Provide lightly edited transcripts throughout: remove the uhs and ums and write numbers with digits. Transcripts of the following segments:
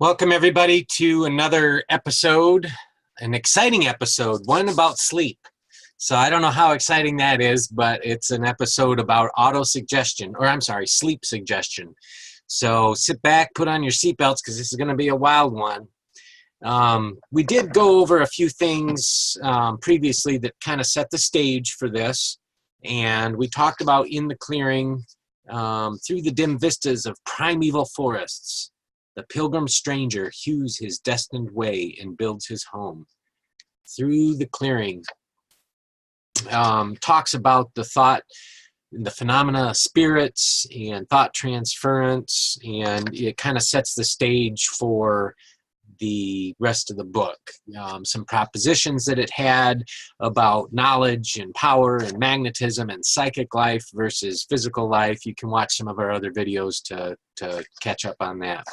Welcome everybody to another episode, an exciting episode, one about sleep. So I don't know how exciting that is, but it's an episode about sleep suggestion. So sit back, put on your seatbelts because this is going to be a wild one. We did go over a few things previously that kind of set the stage for this. And we talked about in the clearing through the dim vistas of primeval forests. The pilgrim stranger hews his destined way and builds his home. Through the clearing, talks about the thought, the phenomena of spirits and thought transference, and it kind of sets the stage for the rest of the book. Some propositions that it had about knowledge and power and magnetism and psychic life versus physical life. You can watch some of our other videos to catch up on that.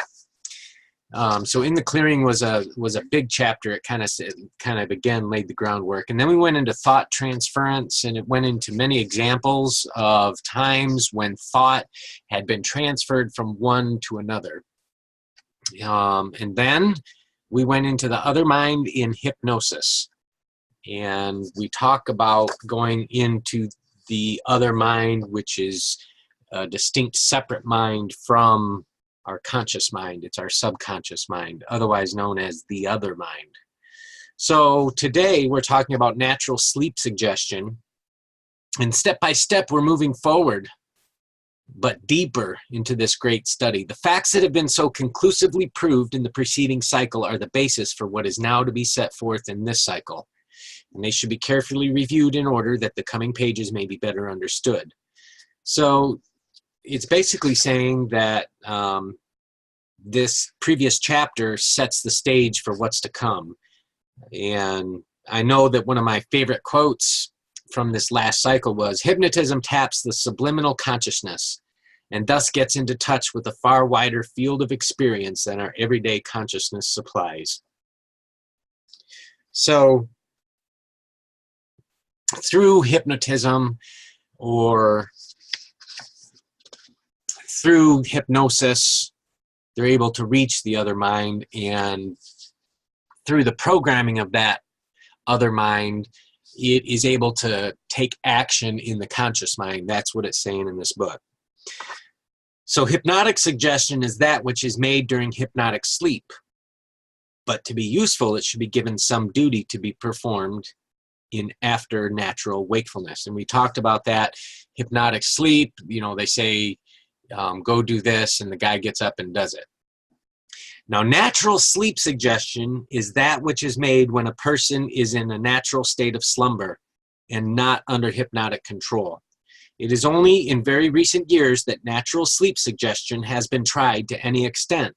So in the clearing was a big chapter. It kind of again laid the groundwork, and then we went into thought transference, and it went into many examples of times when thought had been transferred from one to another. And then we went into the other mind in hypnosis, and we talk about going into the other mind, which is a distinct, separate mind from our conscious mind. It's our subconscious mind, otherwise known as the other mind. So today we're talking about natural sleep suggestion, and step by step we're moving forward, but deeper into this great study. The facts that have been so conclusively proved in the preceding cycle are the basis for what is now to be set forth in this cycle, and they should be carefully reviewed in order that the coming pages may be better understood. So it's basically saying that this previous chapter sets the stage for what's to come. And I know that one of my favorite quotes from this last cycle was, "Hypnotism taps the subliminal consciousness and thus gets into touch with a far wider field of experience than our everyday consciousness supplies." So through hypnotism or through hypnosis, they're able to reach the other mind, and through the programming of that other mind, it is able to take action in the conscious mind. That's what it's saying in this book. So hypnotic suggestion is that which is made during hypnotic sleep. But to be useful, it should be given some duty to be performed in after natural wakefulness. And we talked about that. Hypnotic sleep, they say, go do this, and the guy gets up and does it. Now, natural sleep suggestion is that which is made when a person is in a natural state of slumber and not under hypnotic control. It is only in very recent years that natural sleep suggestion has been tried to any extent,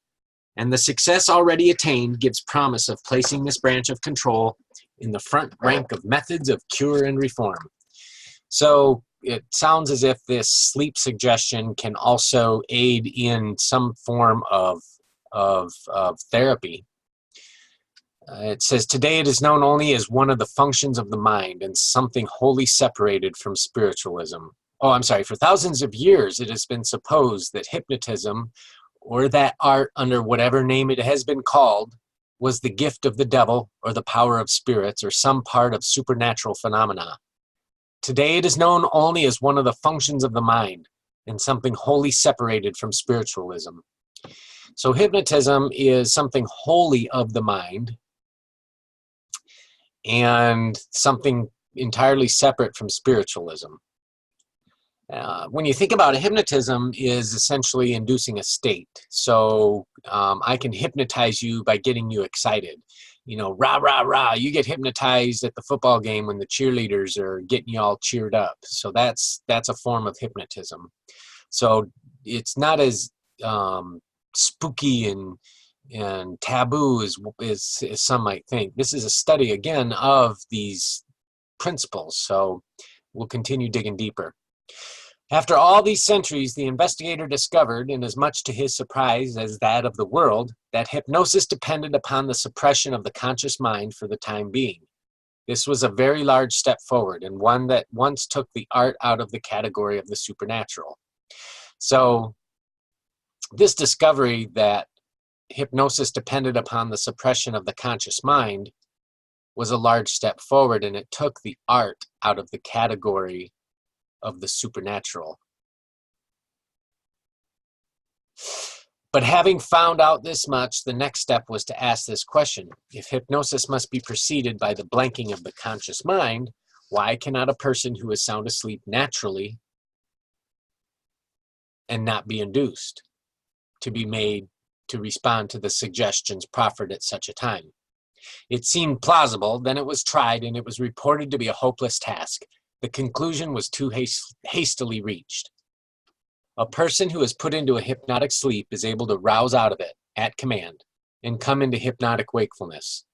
and the success already attained gives promise of placing this branch of control in the front rank of methods of cure and reform. So it sounds as if this sleep suggestion can also aid in some form of therapy. It says, today it is known only as one of the functions of the mind and something wholly separated from spiritualism. For thousands of years it has been supposed that hypnotism, or that art under whatever name it has been called, was the gift of the devil or the power of spirits or some part of supernatural phenomena. Today it is known only as one of the functions of the mind and something wholly separated from spiritualism. So hypnotism is something wholly of the mind and something entirely separate from spiritualism. When you think about it, hypnotism is essentially inducing a state. So I can hypnotize you by getting you excited. Rah, rah, rah. You get hypnotized at the football game when the cheerleaders are getting you all cheered up. So that's a form of hypnotism. So it's not as spooky and taboo as some might think. This is a study, again, of these principles. So we'll continue digging deeper. After all these centuries, the investigator discovered, and as much to his surprise as that of the world, that hypnosis depended upon the suppression of the conscious mind for the time being. This was a very large step forward, and one that once took the art out of the category of the supernatural. So this discovery that hypnosis depended upon the suppression of the conscious mind was a large step forward, and it took the art out of the category of the supernatural. But having found out this much, the next step was to ask this question. If hypnosis must be preceded by the blanking of the conscious mind, why cannot a person who is sound asleep naturally and not be induced to be made to respond to the suggestions proffered at such a time? It seemed plausible, then it was tried, and it was reported to be a hopeless task. The conclusion was too hastily reached. A person who is put into a hypnotic sleep is able to rouse out of it at command and come into hypnotic wakefulness.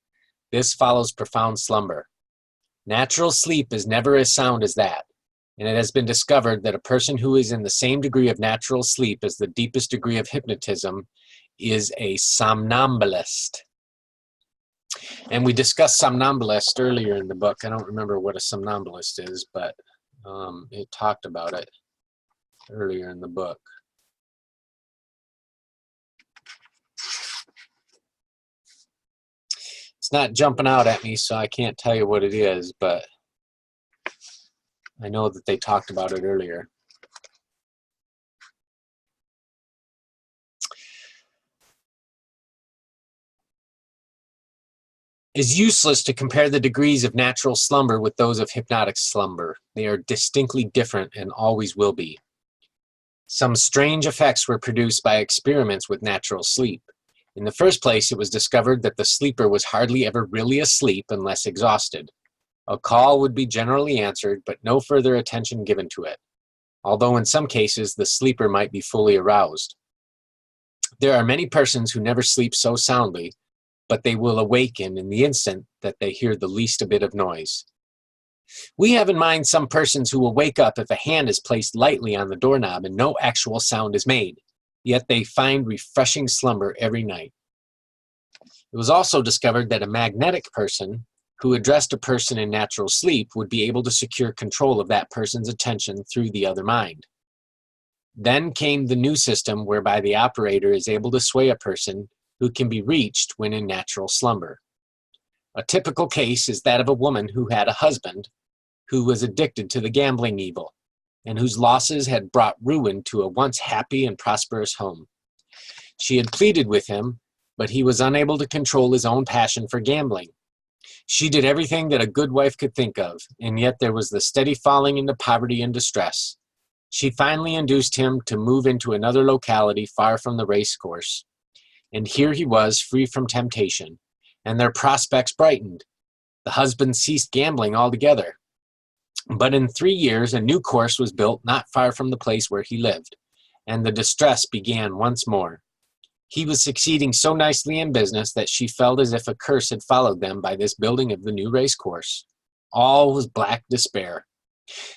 This follows profound slumber. Natural sleep is never as sound as that, and it has been discovered that a person who is in the same degree of natural sleep as the deepest degree of hypnotism is a somnambulist. And we discussed somnambulist earlier in the book. I don't remember what a somnambulist is, but it talked about it earlier in the book. It's not jumping out at me, so I can't tell you what it is, but I know that they talked about it earlier. It's useless to compare the degrees of natural slumber with those of hypnotic slumber. They are distinctly different and always will be. Some strange effects were produced by experiments with natural sleep. In the first place, it was discovered that the sleeper was hardly ever really asleep unless exhausted. A call would be generally answered, but no further attention given to it, although in some cases the sleeper might be fully aroused. There are many persons who never sleep so soundly, but they will awaken in the instant that they hear the least bit of noise. We have in mind some persons who will wake up if a hand is placed lightly on the doorknob and no actual sound is made, yet they find refreshing slumber every night. It was also discovered that a magnetic person who addressed a person in natural sleep would be able to secure control of that person's attention through the other mind. Then came the new system whereby the operator is able to sway a person who can be reached when in natural slumber. A typical case is that of a woman who had a husband who was addicted to the gambling evil and whose losses had brought ruin to a once happy and prosperous home. She had pleaded with him, but he was unable to control his own passion for gambling. She did everything that a good wife could think of, and yet there was the steady falling into poverty and distress. She finally induced him to move into another locality far from the race course, and here he was, free from temptation, and their prospects brightened. The husband ceased gambling altogether. But in 3 years, a new course was built not far from the place where he lived, and the distress began once more. He was succeeding so nicely in business that she felt as if a curse had followed them by this building of the new race course. All was black despair.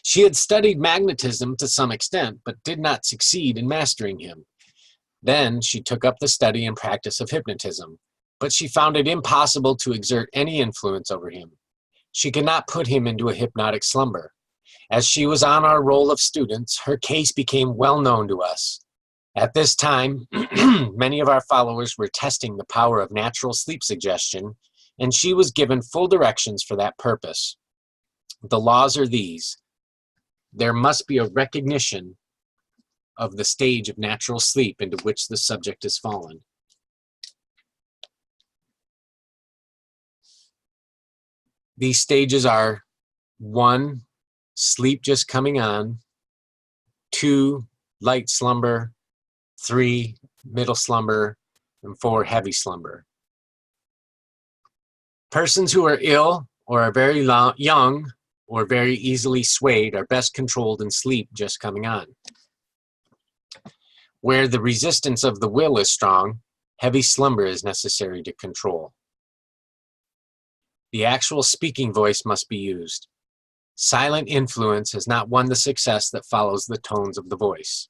She had studied magnetism to some extent, but did not succeed in mastering him. Then she took up the study and practice of hypnotism, but she found it impossible to exert any influence over him. She could not put him into a hypnotic slumber. As she was on our roll of students, her case became well known to us. At this time, many of our followers were testing the power of natural sleep suggestion, and she was given full directions for that purpose. The laws are these. There must be a recognition of the stage of natural sleep into which the subject has fallen. These stages are 1, sleep just coming on, 2, light slumber, 3, middle slumber, and 4, heavy slumber. Persons who are ill or are very young or very easily swayed are best controlled in sleep just coming on. Where the resistance of the will is strong, heavy slumber is necessary to control. The actual speaking voice must be used. Silent influence has not won the success that follows the tones of the voice.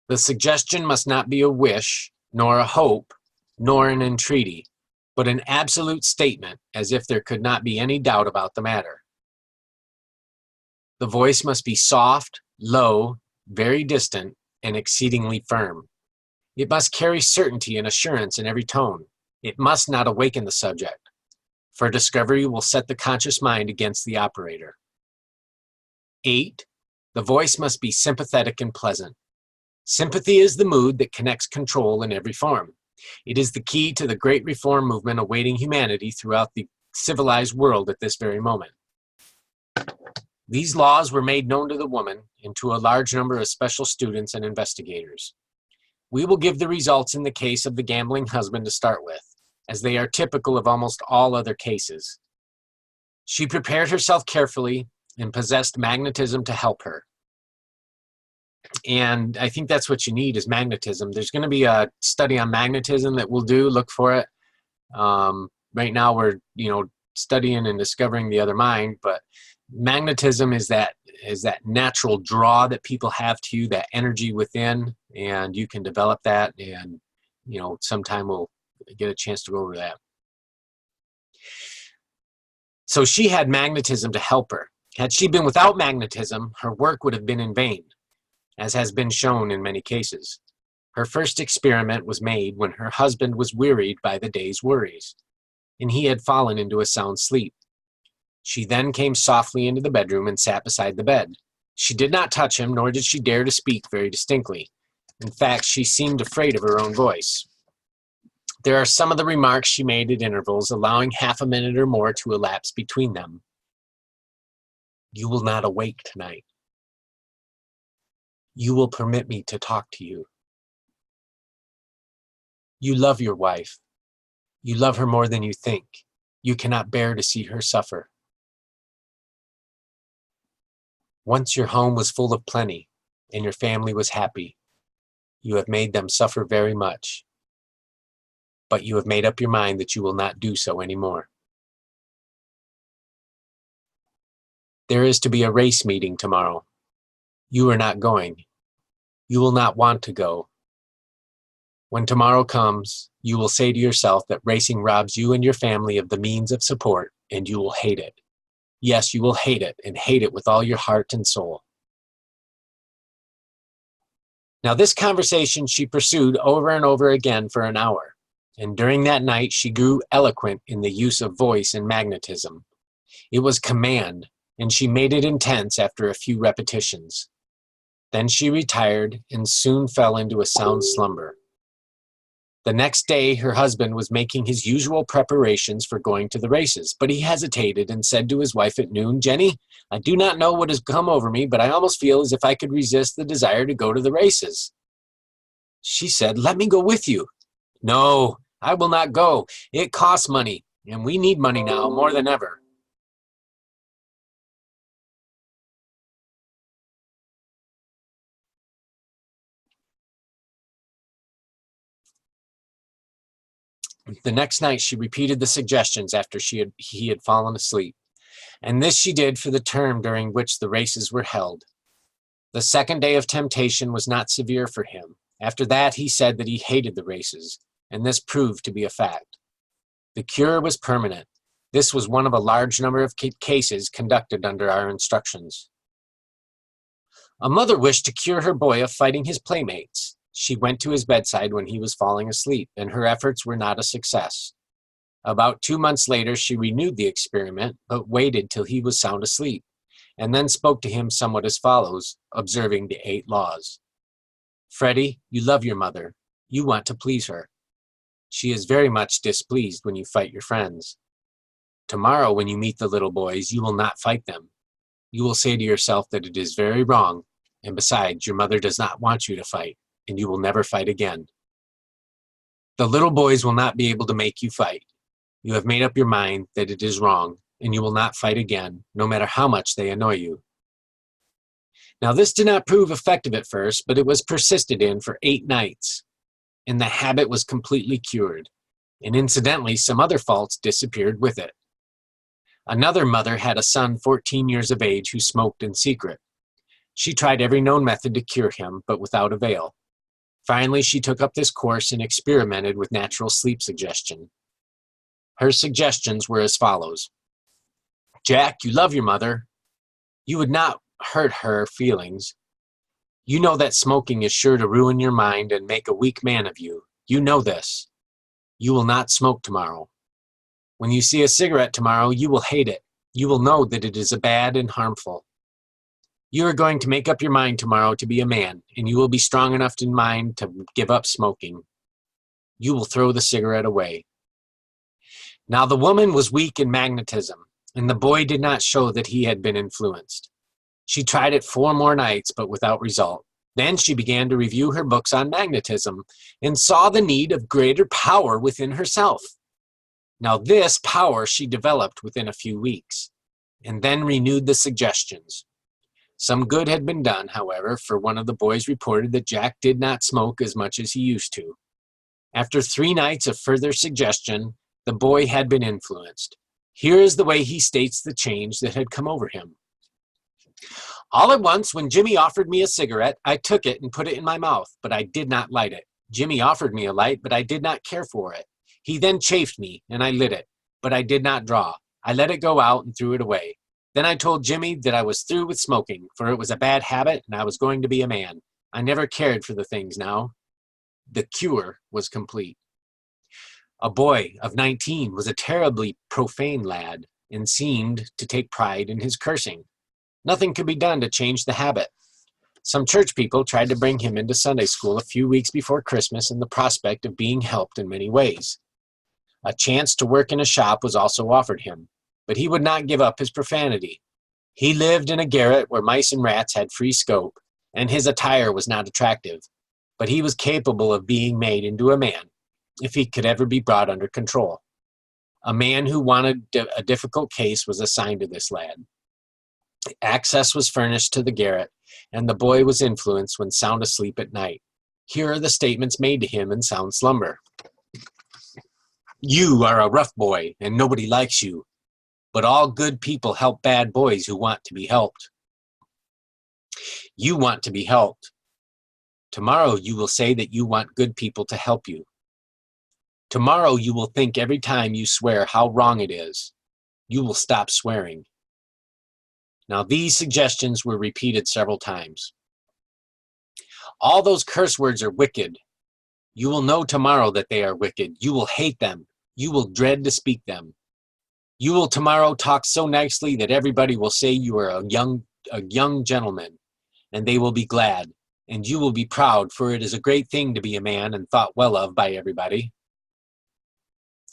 The suggestion must not be a wish, nor a hope, nor an entreaty, but an absolute statement, as if there could not be any doubt about the matter. The voice must be soft, low, very distant, and exceedingly firm. It must carry certainty and assurance in every tone. It must not awaken the subject, for discovery will set the conscious mind against the operator. 8. The voice must be sympathetic and pleasant. Sympathy is the mood that connects control in every form. It is the key to the great reform movement awaiting humanity throughout the civilized world at this very moment. These laws were made known to the woman and to a large number of special students and investigators. We will give the results in the case of the gambling husband to start with, as they are typical of almost all other cases. She prepared herself carefully and possessed magnetism to help her. And I think that's what you need is magnetism. There's going to be a study on magnetism that we'll do. Look for it. Right now we're, studying and discovering the other mind, but magnetism is that natural draw that people have to you, that energy within, and you can develop that. And, sometime we'll get a chance to go over that. So she had magnetism to help her. Had she been without magnetism, her work would have been in vain, as has been shown in many cases. Her first experiment was made when her husband was wearied by the day's worries, and he had fallen into a sound sleep. She then came softly into the bedroom and sat beside the bed. She did not touch him, nor did she dare to speak very distinctly. In fact, she seemed afraid of her own voice. There are some of the remarks she made at intervals, allowing half a minute or more to elapse between them. You will not awake tonight. You will permit me to talk to you. You love your wife. You love her more than you think. You cannot bear to see her suffer. Once your home was full of plenty, and your family was happy. You have made them suffer very much. But you have made up your mind that you will not do so anymore. There is to be a race meeting tomorrow. You are not going. You will not want to go. When tomorrow comes, you will say to yourself that racing robs you and your family of the means of support, and you will hate it. Yes, you will hate it, and hate it with all your heart and soul. Now, this conversation she pursued over and over again for an hour, and during that night she grew eloquent in the use of voice and magnetism. It was command, and she made it intense after a few repetitions. Then she retired and soon fell into a sound slumber. The next day, her husband was making his usual preparations for going to the races, but he hesitated and said to his wife at noon, "Jenny, I do not know what has come over me, but I almost feel as if I could resist the desire to go to the races." She said, "Let me go with you." "No, I will not go. It costs money, and we need money now more than ever." The next night she repeated the suggestions after he had fallen asleep, and this she did for the term during which the races were held. The second day of temptation was not severe for him. After that he said that he hated the races, and this proved to be a fact. The cure was permanent. This was one of a large number of cases conducted under our instructions. A mother wished to cure her boy of fighting his playmates. She went to his bedside when he was falling asleep, and her efforts were not a success. About 2 months later, she renewed the experiment, but waited till he was sound asleep, and then spoke to him somewhat as follows, observing the 8 laws. "Freddie, you love your mother. You want to please her. She is very much displeased when you fight your friends. Tomorrow, when you meet the little boys, you will not fight them. You will say to yourself that it is very wrong, and besides, your mother does not want you to fight, and you will never fight again. The little boys will not be able to make you fight. You have made up your mind that it is wrong, and you will not fight again, no matter how much they annoy you." Now, this did not prove effective at first, but it was persisted in for 8 nights, and the habit was completely cured, and incidentally, some other faults disappeared with it. Another mother had a son 14 years of age who smoked in secret. She tried every known method to cure him, but without avail. Finally, she took up this course and experimented with natural sleep suggestion. Her suggestions were as follows. "Jack, you love your mother. You would not hurt her feelings. You know that smoking is sure to ruin your mind and make a weak man of you. You know this. You will not smoke tomorrow. When you see a cigarette tomorrow, you will hate it. You will know that it is bad and harmful. You are going to make up your mind tomorrow to be a man, and you will be strong enough in mind to give up smoking. You will throw the cigarette away. Now the woman was weak in magnetism, and the boy did not show that he had been influenced. She tried it 4 more nights, but without result. Then she began to review her books on magnetism and saw the need of greater power within herself. Now this power she developed within a few weeks, and then renewed the suggestions. Some good had been done, however, for one of the boys reported that Jack did not smoke as much as he used to. After 3 nights of further suggestion, the boy had been influenced. Here is the way he states the change that had come over him. All at once, when Jimmy offered me a cigarette, I took it and put it in my mouth, but I did not light it. Jimmy offered me a light, but I did not care for it. He then chaffed me, and I lit it, but I did not draw. I let it go out and threw it away. Then I told Jimmy that I was through with smoking, for it was a bad habit, and I was going to be a man. I never cared for the things now. The cure was complete. A boy of 19 was a terribly profane lad, and seemed to take pride in his cursing. Nothing could be done to change the habit. Some church people tried to bring him into Sunday school a few weeks before Christmas in the prospect of being helped in many ways. A chance to work in a shop was also offered him, but he would not give up his profanity. He lived in a garret where mice and rats had free scope, and his attire was not attractive, but he was capable of being made into a man, if he could ever be brought under control. A man who wanted a difficult case was assigned to this lad. Access was furnished to the garret, and the boy was influenced when sound asleep at night. Here are the statements made to him in sound slumber. You are a rough boy, and nobody likes you, but all good people help bad boys who want to be helped. You want to be helped. Tomorrow you will say that you want good people to help you. Tomorrow you will think every time you swear how wrong it is. You will stop swearing. Now these suggestions were repeated several times. All those curse words are wicked. You will know tomorrow that they are wicked. You will hate them. You will dread to speak them. You will tomorrow talk so nicely that everybody will say you are a young gentleman, and they will be glad, and you will be proud, for it is a great thing to be a man and thought well of by everybody.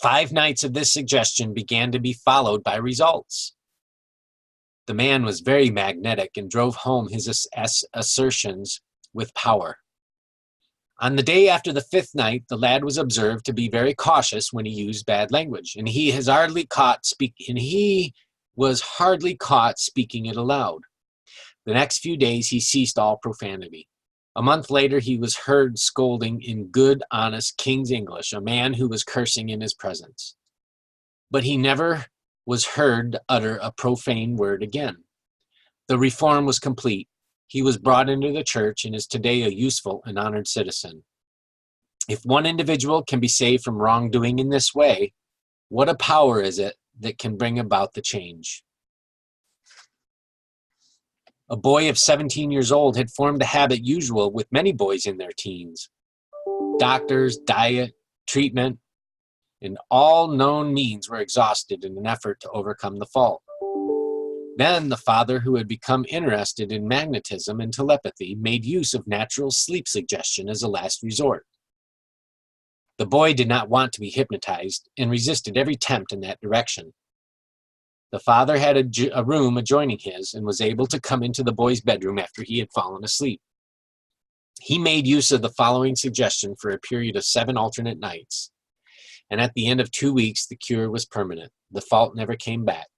5 nights of this suggestion began to be followed by results. The man was very magnetic and drove home his assertions with power. On the day after the 5th night, the lad was observed to be very cautious when he used bad language, and he was hardly caught speaking it aloud. The next few days he ceased all profanity. A month later he was heard scolding in good, honest King's English, a man who was cursing in his presence. But he never was heard utter a profane word again. The reform was complete. He was brought into the church and is today a useful and honored citizen. If one individual can be saved from wrongdoing in this way, what a power is it that can bring about the change? A boy of 17 years old had formed a habit usual with many boys in their teens. Doctors, diet, treatment, and all known means were exhausted in an effort to overcome the fault. Then the father, who had become interested in magnetism and telepathy, made use of natural sleep suggestion as a last resort. The boy did not want to be hypnotized and resisted every attempt in that direction. The father had a room adjoining his and was able to come into the boy's bedroom after he had fallen asleep. He made use of the following suggestion for a period of 7 alternate nights, and at the end of 2 weeks the cure was permanent. The fault never came back.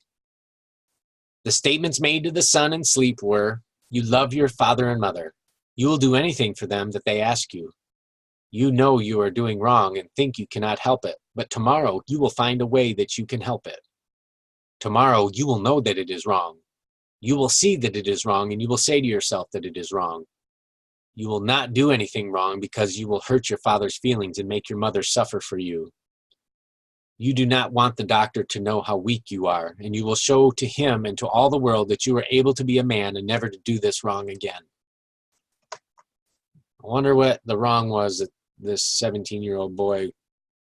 The statements made to the son in sleep were, "You love your father and mother. You will do anything for them that they ask you. You know you are doing wrong and think you cannot help it, but tomorrow you will find a way that you can help it. Tomorrow you will know that it is wrong. You will see that it is wrong, and you will say to yourself that it is wrong. You will not do anything wrong because you will hurt your father's feelings and make your mother suffer for you. You do not want the doctor to know how weak you are, and you will show to him and to all the world that you are able to be a man and never to do this wrong again." I wonder what the wrong was that this 17-year-old boy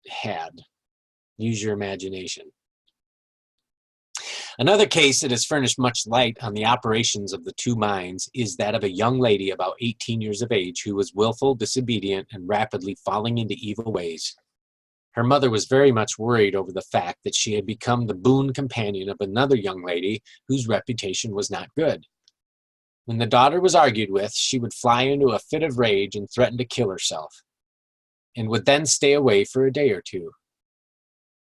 had. Use your imagination. Another case that has furnished much light on the operations of the two minds is that of a young lady about 18 years of age who was willful, disobedient, and rapidly falling into evil ways. Her mother was very much worried over the fact that she had become the boon companion of another young lady whose reputation was not good. When the daughter was argued with, she would fly into a fit of rage and threaten to kill herself, and would then stay away for a day or two.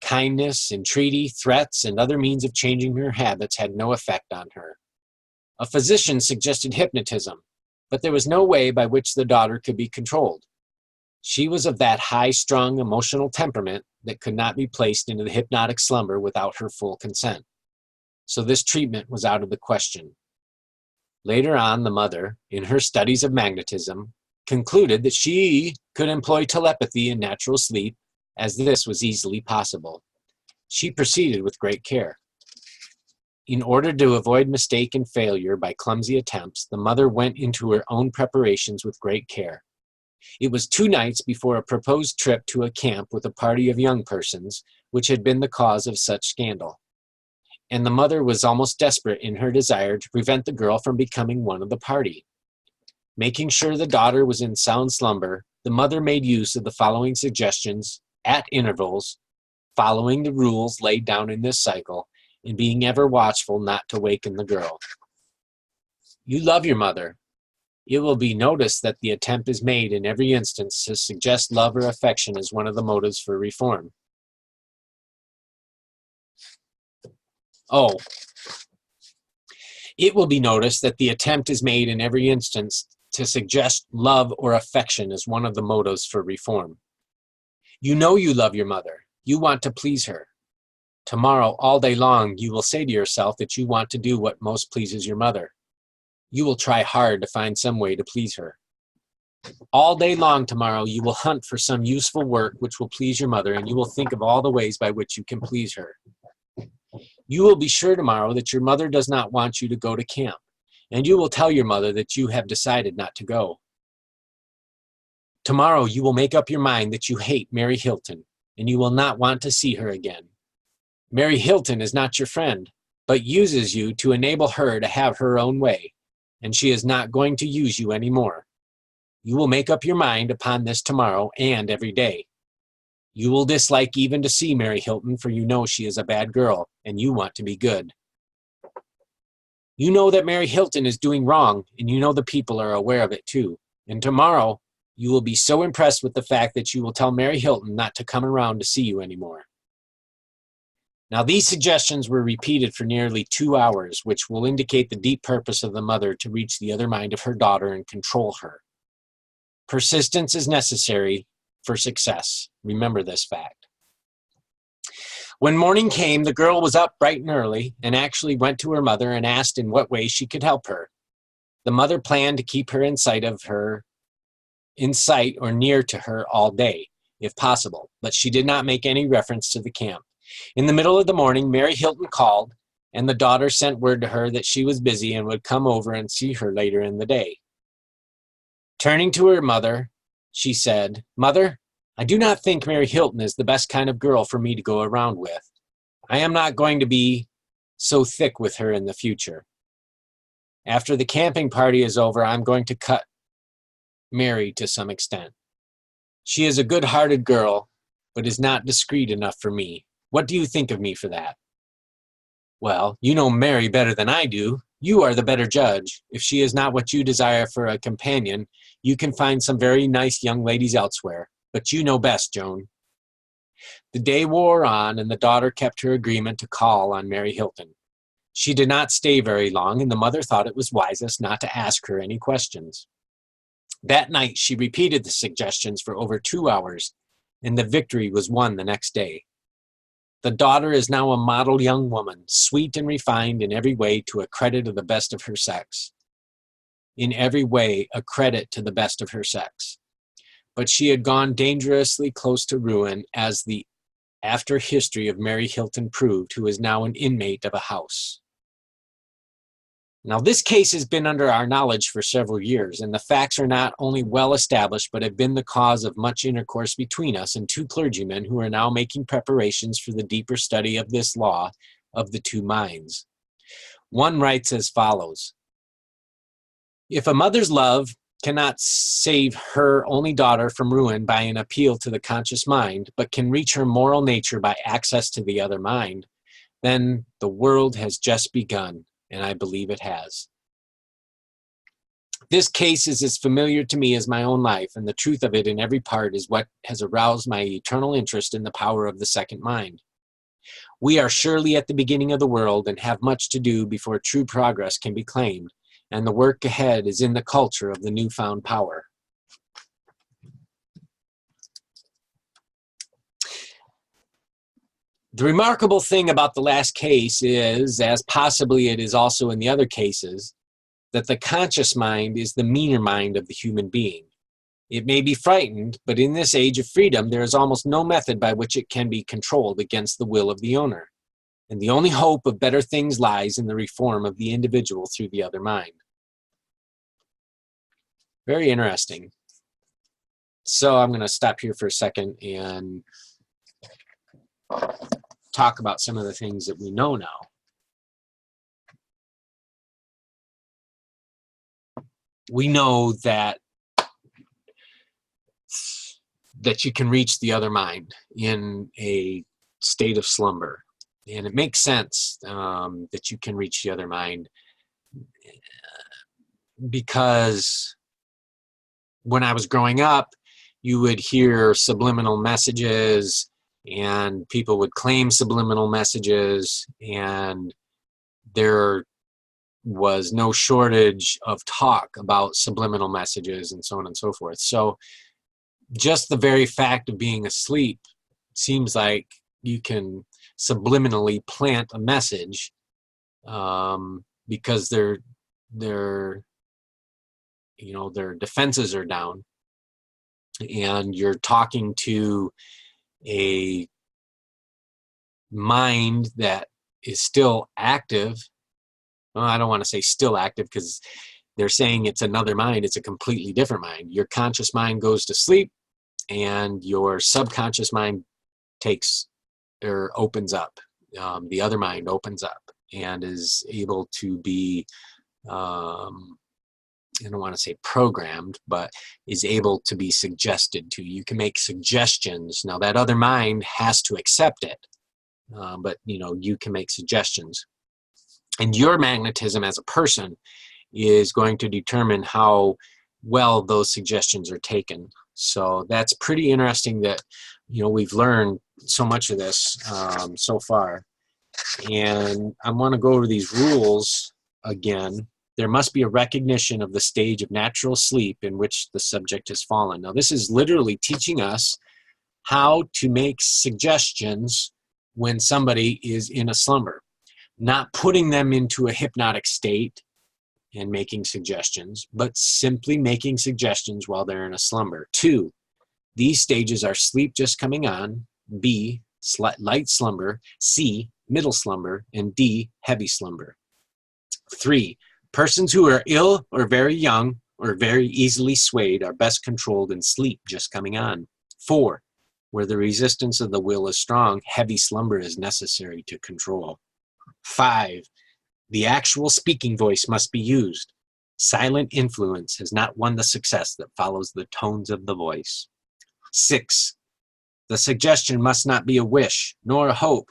Kindness, entreaty, threats, and other means of changing her habits had no effect on her. A physician suggested hypnotism, but there was no way by which the daughter could be controlled. She was of that high-strung emotional temperament that could not be placed into the hypnotic slumber without her full consent. So this treatment was out of the question. Later on, the mother, in her studies of magnetism, concluded that she could employ telepathy in natural sleep, as this was easily possible. She proceeded with great care. In order to avoid mistake and failure by clumsy attempts, the mother went into her own preparations with great care. It was 2 nights before a proposed trip to a camp with a party of young persons, which had been the cause of such scandal. And the mother was almost desperate in her desire to prevent the girl from becoming one of the party. Making sure the daughter was in sound slumber, the mother made use of the following suggestions at intervals, following the rules laid down in this cycle, and being ever watchful not to waken the girl. You love your mother. It will be noticed that the attempt is made in every instance to suggest love or affection as one of the motives for reform. It will be noticed that the attempt is made in every instance to suggest love or affection as one of the motives for reform. You know you love your mother. You want to please her. Tomorrow, all day long, you will say to yourself that you want to do what most pleases your mother. You will try hard to find some way to please her. All day long tomorrow, you will hunt for some useful work which will please your mother, and you will think of all the ways by which you can please her. You will be sure tomorrow that your mother does not want you to go to camp, and you will tell your mother that you have decided not to go. Tomorrow you will make up your mind that you hate Mary Hilton, and you will not want to see her again. Mary Hilton is not your friend, but uses you to enable her to have her own way, and she is not going to use you any more. You will make up your mind upon this tomorrow and every day. You will dislike even to see Mary Hilton, for you know she is a bad girl, and you want to be good. You know that Mary Hilton is doing wrong, and you know the people are aware of it too. And tomorrow, you will be so impressed with the fact that you will tell Mary Hilton not to come around to see you anymore. Now, these suggestions were repeated for nearly 2 hours, which will indicate the deep purpose of the mother to reach the other mind of her daughter and control her. Persistence is necessary for success. Remember this fact. When morning came, the girl was up bright and early and actually went to her mother and asked in what way she could help her. The mother planned to keep her in sight or near to her all day, if possible, but she did not make any reference to the camp. In the middle of the morning, Mary Hilton called, and the daughter sent word to her that she was busy and would come over and see her later in the day. Turning to her mother, she said, "Mother, I do not think Mary Hilton is the best kind of girl for me to go around with. I am not going to be so thick with her in the future. After the camping party is over, I'm going to cut Mary to some extent. She is a good-hearted girl, but is not discreet enough for me. What do you think of me for that?" "Well, you know Mary better than I do. You are the better judge. If she is not what you desire for a companion, you can find some very nice young ladies elsewhere. But you know best, Joan." The day wore on, and the daughter kept her agreement to call on Mary Hilton. She did not stay very long, and the mother thought it was wisest not to ask her any questions. That night she repeated the suggestions for over 2 hours, and the victory was won the next day. The daughter is now a model young woman, sweet and refined in every way to a credit of the best of her sex. In every way a credit to the best of her sex. But she had gone dangerously close to ruin, as the after history of Mary Hilton proved, who is now an inmate of a house. Now, this case has been under our knowledge for several years, and the facts are not only well established, but have been the cause of much intercourse between us and two clergymen who are now making preparations for the deeper study of this law of the two minds. One writes as follows: if a mother's love cannot save her only daughter from ruin by an appeal to the conscious mind, but can reach her moral nature by access to the other mind, then the world has just begun, and I believe it has. This case is as familiar to me as my own life, and the truth of it in every part is what has aroused my eternal interest in the power of the second mind. We are surely at the beginning of the world and have much to do before true progress can be claimed, and the work ahead is in the culture of the newfound power. The remarkable thing about the last case is, as possibly it is also in the other cases, that the conscious mind is the meaner mind of the human being. It may be frightened, but in this age of freedom, there is almost no method by which it can be controlled against the will of the owner. And the only hope of better things lies in the reform of the individual through the other mind. Very interesting. So I'm going to stop here for a second and talk about some of the things that we know now. We know that you can reach the other mind in a state of slumber. And it makes sense that you can reach the other mind, because when I was growing up, you would hear subliminal messages, and people would claim subliminal messages, and there was no shortage of talk about subliminal messages and so on and so forth. So just the very fact of being asleep seems like you can subliminally plant a message, because their defenses are down, and you're talking to a mind that is still active. Well, I don't want to say still active, because they're saying it's another mind. It's a completely different mind. Your conscious mind goes to sleep, and your subconscious mind opens up. The other mind opens up and is able to be, I don't want to say programmed, but is able to be suggested to. You can make suggestions. Now, that other mind has to accept it, but you can make suggestions. And your magnetism as a person is going to determine how well those suggestions are taken. So that's pretty interesting that we've learned so much of this so far. And I want to go over these rules again. There must be a recognition of the stage of natural sleep in which the subject has fallen. Now, this is literally teaching us how to make suggestions when somebody is in a slumber, not putting them into a hypnotic state and making suggestions, but simply making suggestions while they're in a slumber. 2, these stages are sleep just coming on, B, light slumber, C, middle slumber, and D, heavy slumber. 3, persons who are ill or very young or very easily swayed are best controlled in sleep just coming on. 4, where the resistance of the will is strong, heavy slumber is necessary to control. 5, the actual speaking voice must be used. Silent influence has not won the success that follows the tones of the voice. 6, the suggestion must not be a wish, nor a hope,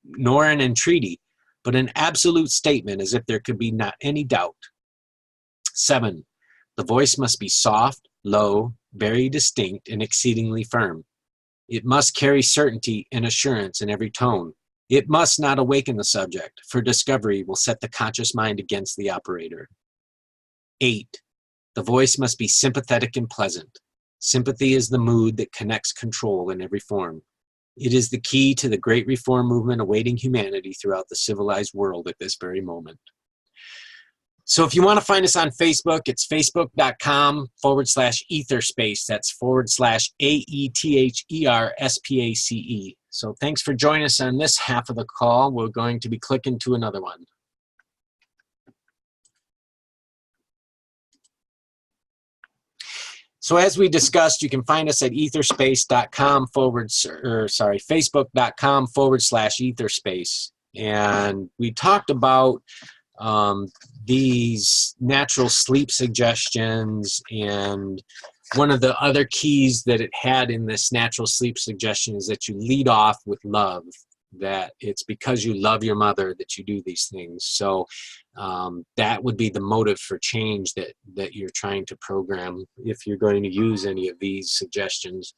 nor an entreaty, but an absolute statement as if there could be not any doubt. 7, the voice must be soft, low, very distinct, and exceedingly firm. It must carry certainty and assurance in every tone. It must not awaken the subject, for discovery will set the conscious mind against the operator. 8, the voice must be sympathetic and pleasant. Sympathy is the mood that connects control in every form. It is the key to the great reform movement awaiting humanity throughout the civilized world at this very moment. So if you want to find us on Facebook, it's facebook.com/Aetherspace. That's /AETHERSPACE. So thanks for joining us on this half of the call. We're going to be clicking to another one. So as we discussed, you can find us at etherspace.com facebook.com/etherspace. And we talked about these natural sleep suggestions, and one of the other keys that it had in this natural sleep suggestion is that you lead off with love, that it's because you love your mother that you do these things. So that would be the motive for change that you're trying to program if you're going to use any of these suggestions.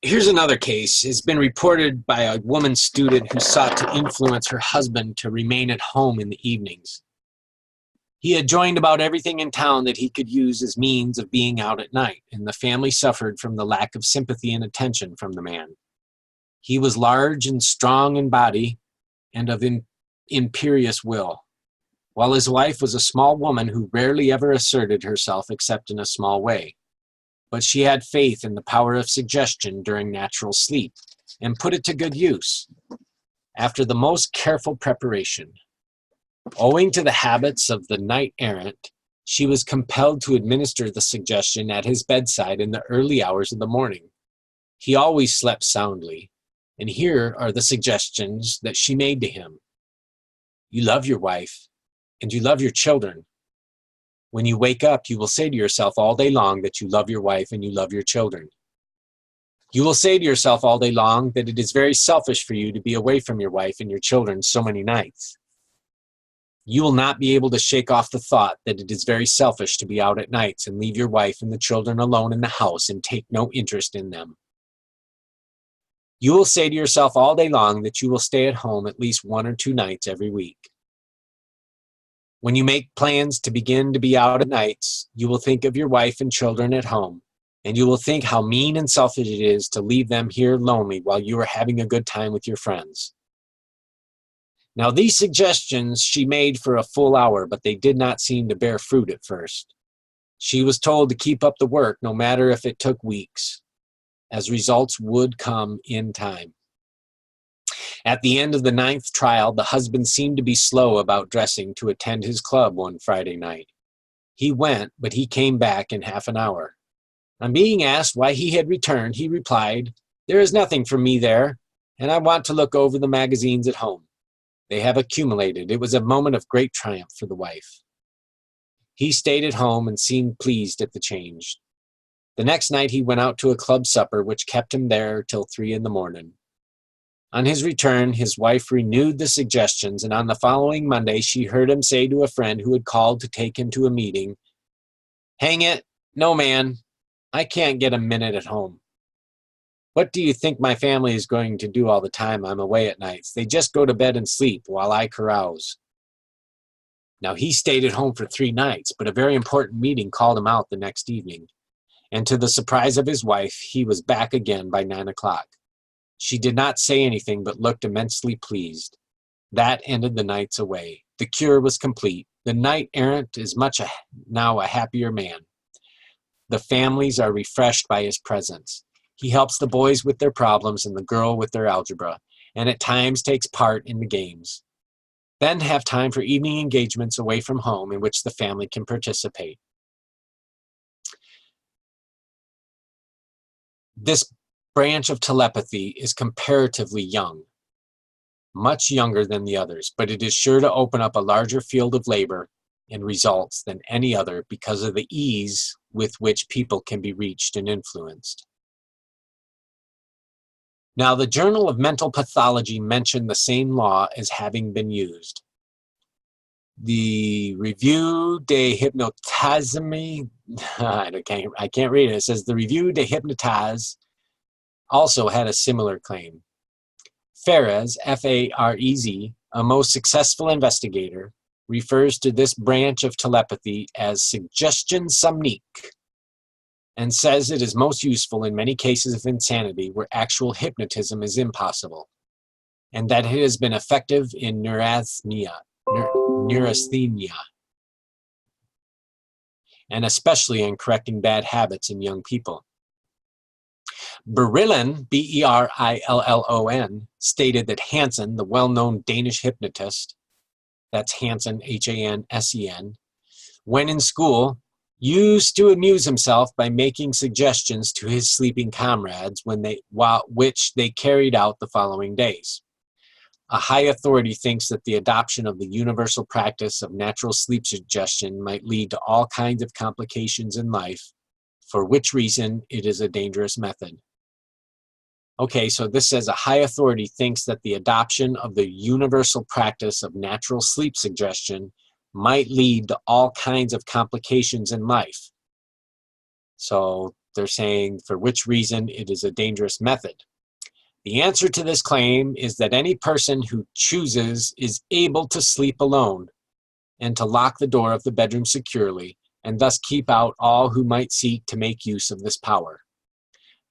Here's another case. It's been reported by a woman student who sought to influence her husband to remain at home in the evenings. He had joined about everything in town that he could use as means of being out at night, and the family suffered from the lack of sympathy and attention from the man. He was large and strong in body and of imperious will, while his wife was a small woman who rarely ever asserted herself except in a small way. But she had faith in the power of suggestion during natural sleep and put it to good use. After the most careful preparation, owing to the habits of the knight-errant, she was compelled to administer the suggestion at his bedside in the early hours of the morning. He always slept soundly, and here are the suggestions that she made to him. You love your wife, and you love your children. When you wake up, you will say to yourself all day long that you love your wife and you love your children. You will say to yourself all day long that it is very selfish for you to be away from your wife and your children so many nights. You will not be able to shake off the thought that it is very selfish to be out at nights and leave your wife and the children alone in the house and take no interest in them. You will say to yourself all day long that you will stay at home at least 1 or 2 nights every week. When you make plans to begin to be out at nights, you will think of your wife and children at home, and you will think how mean and selfish it is to leave them here lonely while you are having a good time with your friends. Now, these suggestions she made for a full hour, but they did not seem to bear fruit at first. She was told to keep up the work, no matter if it took weeks, as results would come in time. At the end of the 9th trial, the husband seemed to be slow about dressing to attend his club one Friday night. He went, but he came back in half an hour. On being asked why he had returned, he replied, "There is nothing for me there, and I want to look over the magazines at home. They have accumulated." It was a moment of great triumph for the wife. He stayed at home and seemed pleased at the change. The next night he went out to a club supper, which kept him there till 3 in the morning. On his return, his wife renewed the suggestions, and on the following Monday she heard him say to a friend who had called to take him to a meeting, "Hang it, no man, I can't get a minute at home. What do you think my family is going to do all the time I'm away at nights? They just go to bed and sleep while I carouse." Now he stayed at home for 3 nights, but a very important meeting called him out the next evening, and to the surprise of his wife, he was back again by 9 o'clock. She did not say anything, but looked immensely pleased. That ended the nights away. The cure was complete. The knight-errant is now a happier man. The families are refreshed by his presence. He helps the boys with their problems and the girl with their algebra, and at times takes part in the games. Then have time for evening engagements away from home in which the family can participate. This branch of telepathy is comparatively young, much younger than the others, but it is sure to open up a larger field of labor and results than any other because of the ease with which people can be reached and influenced. Now, the Journal of Mental Pathology mentioned the same law as having been used. The Revue de Hypnotisme, I can't read it. It says the Revue de Hypnotisme also had a similar claim. Farez, F-A-R-E-Z, a most successful investigator, refers to this branch of telepathy as suggestion somnique, and says it is most useful in many cases of insanity where actual hypnotism is impossible, and that it has been effective in neurasthenia, and especially in correcting bad habits in young people. Berillon, B-E-R-I-L-L-O-N, stated that Hansen, the well-known Danish hypnotist, that's Hansen, H-A-N-S-E-N, when in school, used to amuse himself by making suggestions to his sleeping comrades which they carried out the following days. A high authority thinks that the adoption of the universal practice of natural sleep suggestion might lead to all kinds of complications in life, for which reason it is a dangerous method. Okay, so this says a high authority thinks that the adoption of the universal practice of natural sleep suggestion might lead to all kinds of complications in life. So they're saying for which reason it is a dangerous method. The answer to this claim is that any person who chooses is able to sleep alone and to lock the door of the bedroom securely and thus keep out all who might seek to make use of this power.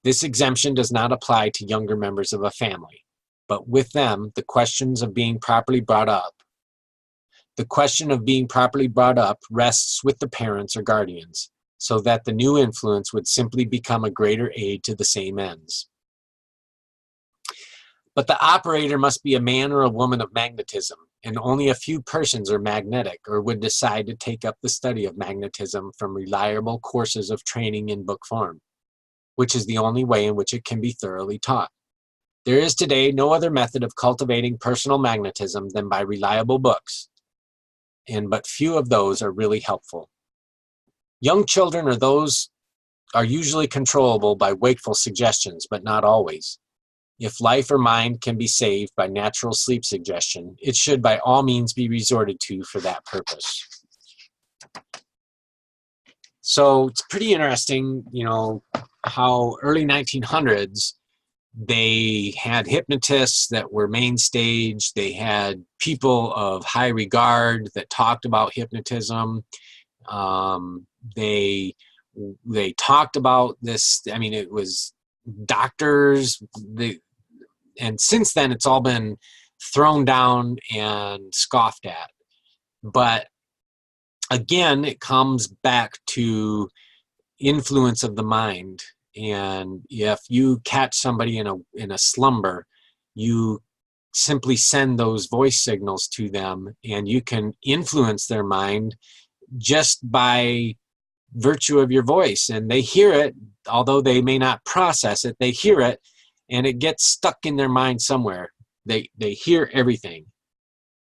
This exemption does not apply to younger members of a family, but with them, the question of being properly brought up rests with the parents or guardians, so that the new influence would simply become a greater aid to the same ends. But the operator must be a man or a woman of magnetism, and only a few persons are magnetic or would decide to take up the study of magnetism from reliable courses of training in book form, which is the only way in which it can be thoroughly taught. There is today no other method of cultivating personal magnetism than by reliable books, and but few of those are really helpful. Young children are usually controllable by wakeful suggestions, but not always. If life or mind can be saved by natural sleep suggestion, it should by all means be resorted to for that purpose. So it's pretty interesting, how early 1900s, they had hypnotists that were main stage. They had people of high regard that talked about hypnotism. They talked about this. I mean, it was doctors. And since then, it's all been thrown down and scoffed at. But again, it comes back to influence of the mind. And if you catch somebody in a slumber, you simply send those voice signals to them, and you can influence their mind just by virtue of your voice. And they hear it, although they may not process it, they hear it, and it gets stuck in their mind somewhere. They hear everything.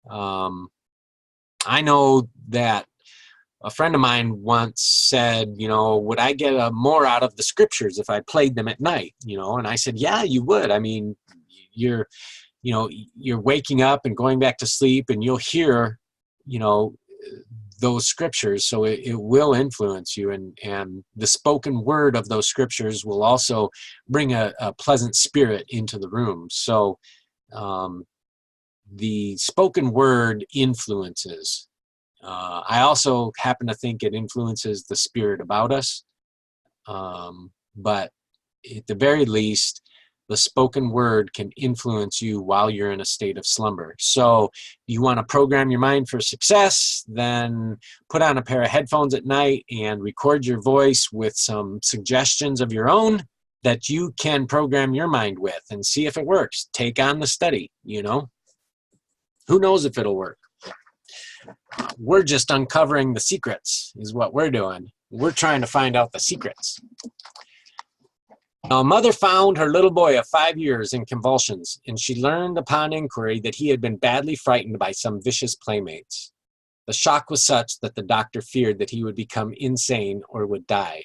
I know that a friend of mine once said, would I get more out of the scriptures if I played them at night? And I said, yeah, you would. I mean, you're waking up and going back to sleep, and you'll hear, those scriptures. So it will influence you, and the spoken word of those scriptures will also bring a pleasant spirit into the room. So the spoken word influences. I also happen to think it influences the spirit about us. But at the very least, the spoken word can influence you while you're in a state of slumber. So you want to program your mind for success, then put on a pair of headphones at night and record your voice with some suggestions of your own that you can program your mind with, and see if it works. Take on the study, Who knows if it'll work? We're just uncovering the secrets, is what we're doing. We're trying to find out the secrets. A mother found her little boy of 5 years in convulsions, and she learned upon inquiry that he had been badly frightened by some vicious playmates. The shock was such that the doctor feared that he would become insane or would die.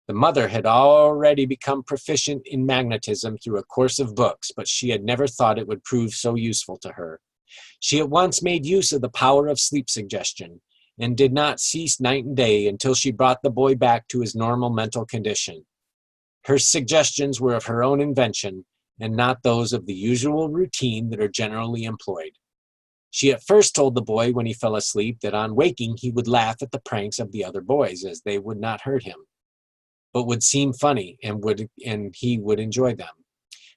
The mother had already become proficient in magnetism through a course of books, but she had never thought it would prove so useful to her. She at once made use of the power of sleep suggestion, and did not cease night and day until she brought the boy back to his normal mental condition. Her suggestions were of her own invention, and not those of the usual routine that are generally employed. She at first told the boy when he fell asleep that on waking he would laugh at the pranks of the other boys, as they would not hurt him, but would seem funny, and he would enjoy them.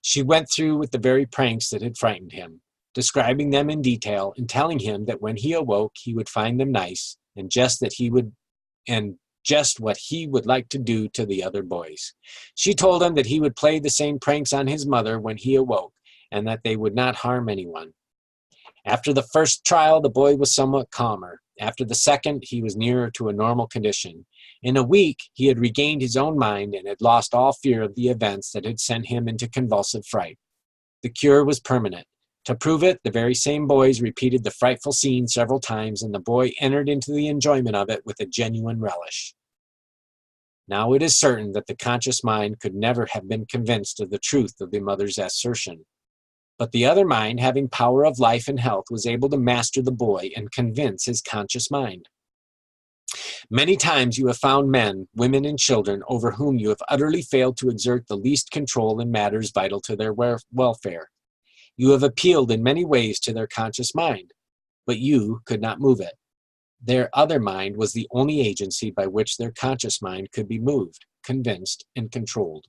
She went through with the very pranks that had frightened him, describing them in detail and telling him that when he awoke he would find them nice, and just what he would like to do to the other boys. She told him that he would play the same pranks on his mother when he awoke, and that they would not harm anyone. After the first trial, the boy was somewhat calmer, After the second, he was nearer to a normal condition. In a week, he had regained his own mind and had lost all fear of the events that had sent him into convulsive fright. The cure was permanent. To prove it, the very same boys repeated the frightful scene several times, and the boy entered into the enjoyment of it with a genuine relish. Now it is certain that the conscious mind could never have been convinced of the truth of the mother's assertion. But the other mind, having power of life and health, was able to master the boy and convince his conscious mind. Many times you have found men, women, and children over whom you have utterly failed to exert the least control in matters vital to their welfare. You have appealed in many ways to their conscious mind, but you could not move it. Their other mind was the only agency by which their conscious mind could be moved, convinced, and controlled.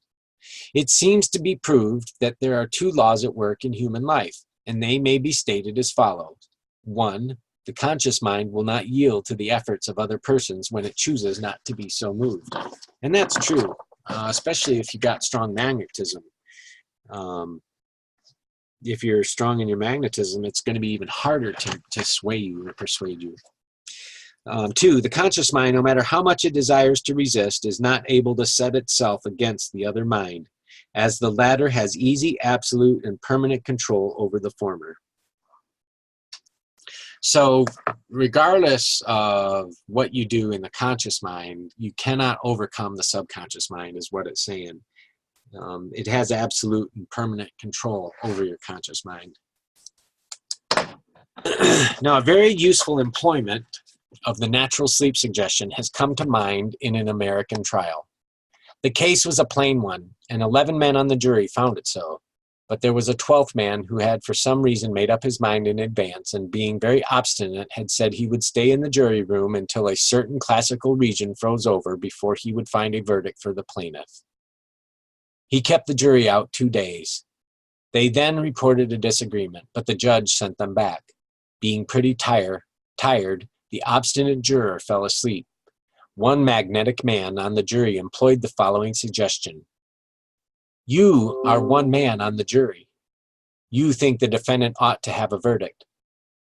It seems to be proved that there are two laws at work in human life, and they may be stated as follows. 1. The conscious mind will not yield to the efforts of other persons when it chooses not to be so moved. And that's true, especially if you got strong magnetism. If you're strong in your magnetism, it's going to be even harder to sway you or persuade you. 2, the conscious mind, no matter how much it desires to resist, is not able to set itself against the other mind, as the latter has easy, absolute, and permanent control over the former. So, regardless of what you do in the conscious mind, you cannot overcome the subconscious mind, is what it's saying. It has absolute and permanent control over your conscious mind. Now, a very useful employment of the natural sleep suggestion has come to mind in an American trial. The case was a plain one, and 11 men on the jury found it so. But there was a 12th man who had for some reason made up his mind in advance, and being very obstinate had said he would stay in the jury room until a certain classical region froze over before he would find a verdict for the plaintiff. He kept the jury out 2 days. They then reported a disagreement, but the judge sent them back. Being pretty tired, the obstinate juror fell asleep. One magnetic man on the jury employed the following suggestion. You are one man on the jury. You think the defendant ought to have a verdict.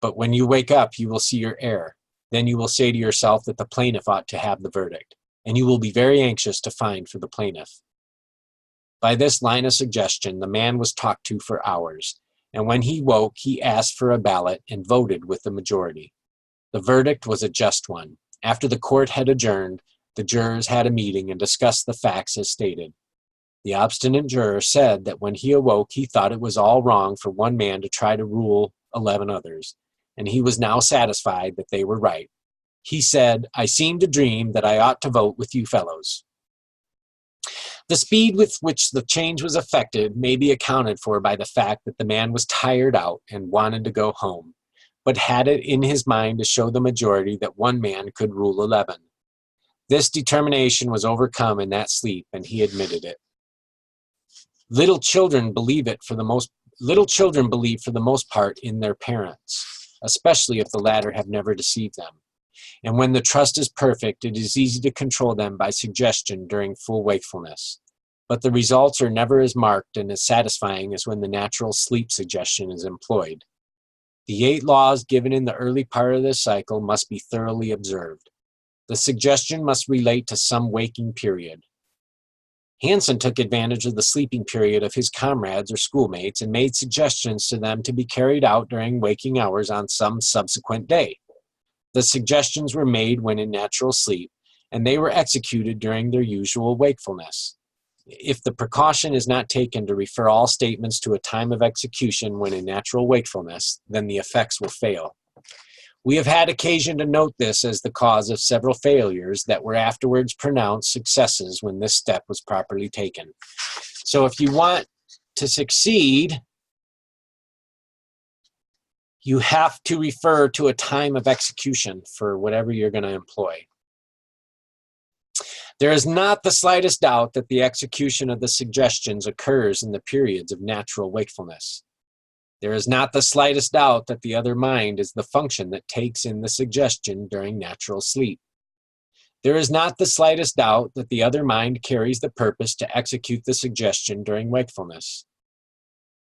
But when you wake up, you will see your error. Then you will say to yourself that the plaintiff ought to have the verdict, and you will be very anxious to find for the plaintiff. By this line of suggestion, the man was talked to for hours, and when he woke, he asked for a ballot and voted with the majority. The verdict was a just one. After the court had adjourned, the jurors had a meeting and discussed the facts as stated. The obstinate juror said that when he awoke, he thought it was all wrong for one man to try to rule 11 others, and he was now satisfied that they were right. He said, I seemed to dream that I ought to vote with you fellows. The speed with which the change was effected may be accounted for by the fact that the man was tired out and wanted to go home, but had it in his mind to show the majority that one man could rule 11. This determination was overcome in that sleep, and he admitted it. Little children believe for the most part in their parents, especially if the latter have never deceived them. And when the trust is perfect, it is easy to control them by suggestion during full wakefulness. But the results are never as marked and as satisfying as when the natural sleep suggestion is employed. The 8 laws given in the early part of this cycle must be thoroughly observed. The suggestion must relate to some waking period. Hansen took advantage of the sleeping period of his comrades or schoolmates and made suggestions to them to be carried out during waking hours on some subsequent day. The suggestions were made when in natural sleep, and they were executed during their usual wakefulness. If the precaution is not taken to refer all statements to a time of execution when in natural wakefulness, then the effects will fail. We have had occasion to note this as the cause of several failures that were afterwards pronounced successes when this step was properly taken. So if you want to succeed, you have to refer to a time of execution for whatever you're going to employ. There is not the slightest doubt that the execution of the suggestions occurs in the periods of natural wakefulness. There is not the slightest doubt that the other mind is the function that takes in the suggestion during natural sleep. There is not the slightest doubt that the other mind carries the purpose to execute the suggestion during wakefulness.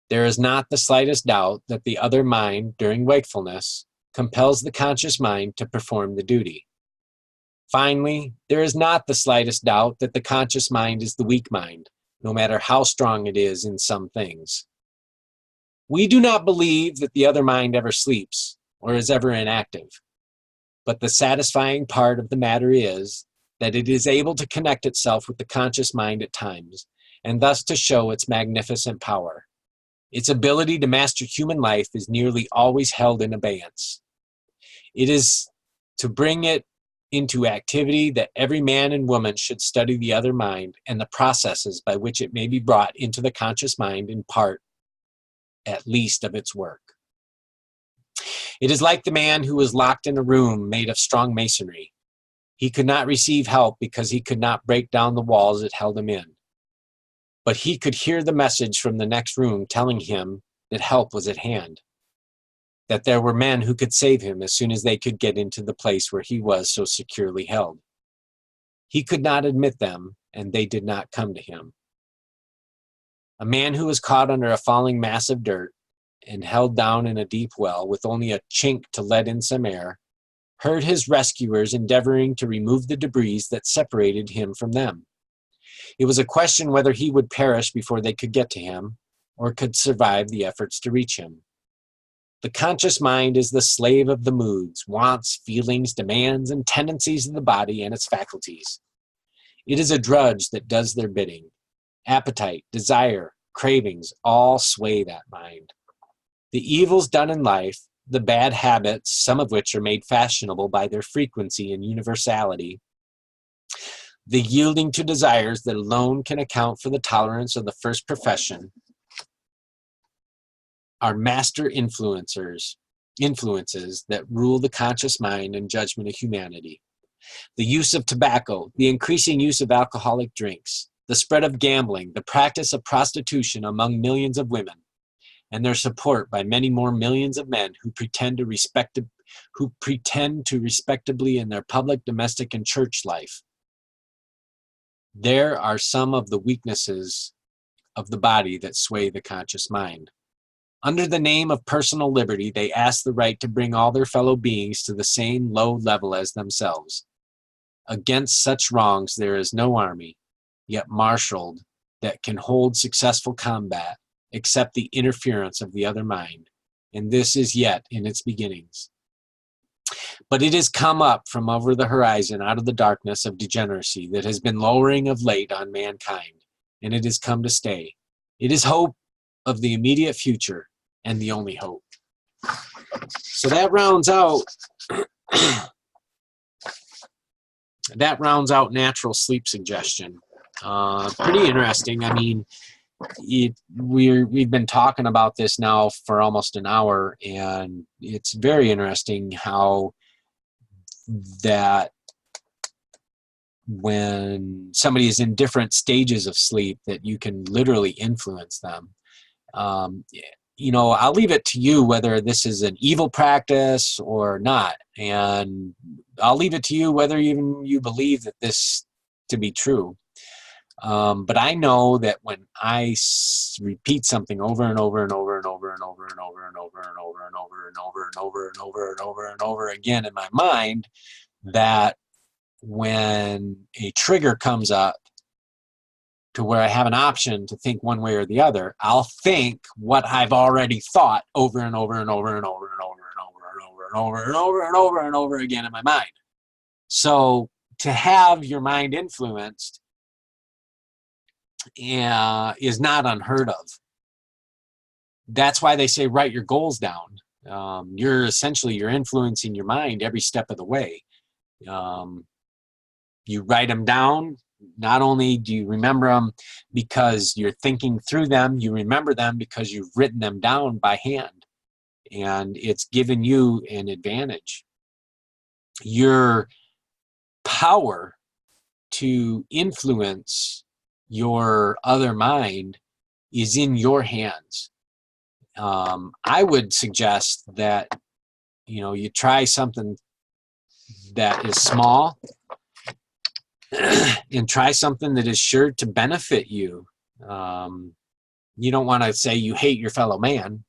There is not the slightest doubt that the other mind, during wakefulness, compels the conscious mind to perform the duty. Finally, there is not the slightest doubt that the conscious mind is the weak mind, no matter how strong it is in some things. We do not believe that the other mind ever sleeps or is ever inactive, but the satisfying part of the matter is that it is able to connect itself with the conscious mind at times, and thus to show its magnificent power. Its ability to master human life is nearly always held in abeyance. It is to bring it into activity that every man and woman should study the other mind and the processes by which it may be brought into the conscious mind in part, at least, of its work. It is like the man who was locked in a room made of strong masonry. He could not receive help because he could not break down the walls that held him in. But he could hear the message from the next room telling him that help was at hand, that there were men who could save him as soon as they could get into the place where he was so securely held. He could not admit them, and they did not come to him. A man who was caught under a falling mass of dirt and held down in a deep well with only a chink to let in some air, heard his rescuers endeavoring to remove the debris that separated him from them. It was a question whether he would perish before they could get to him, or could survive the efforts to reach him. The conscious mind is the slave of the moods, wants, feelings, demands, and tendencies of the body and its faculties. It is a drudge that does their bidding. Appetite, desire, cravings all sway that mind. The evils done in life, the bad habits, some of which are made fashionable by their frequency and universality, the yielding to desires that alone can account for the tolerance of the first profession, are master influences that rule the conscious mind and judgment of humanity. The use of tobacco, the increasing use of alcoholic drinks, the spread of gambling, the practice of prostitution among millions of women, and their support by many more millions of men who pretend to respectably in their public, domestic, and church life. There are some of the weaknesses of the body that sway the conscious mind. Under the name of personal liberty, they ask the right to bring all their fellow beings to the same low level as themselves. Against such wrongs there is no army, yet marshaled, that can hold successful combat, except the interference of the other mind, and this is yet in its beginnings. But it has come up from over the horizon out of the darkness of degeneracy that has been lowering of late on mankind, and it has come to stay. It is hope of the immediate future, and the only hope. So that rounds out natural sleep suggestion. Pretty interesting. I mean, we've been talking about this now for almost an hour, and it's very interesting how that when somebody is in different stages of sleep that you can literally influence them. I'll leave it to you whether this is an evil practice or not, and I'll leave it to you whether even you believe that this to be true. But I know that when I repeat something over and over and over and over and over and over and over and over and over and over and over and over and over and over again in my mind, that when a trigger comes up to where I have an option to think one way or the other, I'll think what I've already thought over and over and over and over and over and over and over and over and over and over and over again in my mind. So to have your mind influenced is not unheard of. That's why they say write your goals down. You're influencing your mind every step of the way. You write them down. Not only do you remember them because you're thinking through them, you remember them because you've written them down by hand, and it's given you an advantage. Your power to influence your other mind is in your hands. I would suggest that you try something that is small and try something that is sure to benefit you. You don't want to say you hate your fellow man.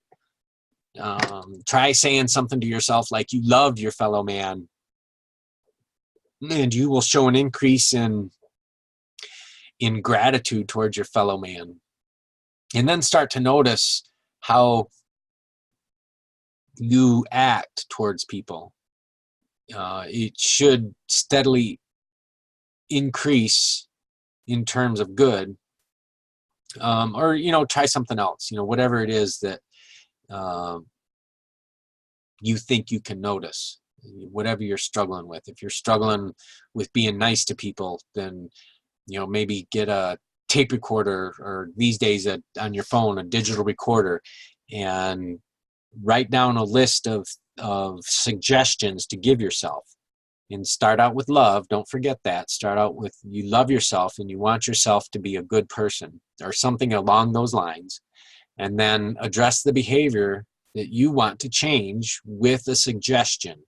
Try saying something to yourself like you loved your fellow man, and you will show an increase in gratitude towards your fellow man. And then start to notice how you act towards people. It should steadily increase in terms of good. Or, try something else, whatever it is that you think you can notice, whatever you're struggling with. If you're struggling with being nice to people, then, maybe get a tape recorder, or these days on your phone, a digital recorder, and write down a list of suggestions to give yourself. And start out with love. Don't forget that. Start out with you love yourself and you want yourself to be a good person or something along those lines. And then address the behavior that you want to change with a suggestion.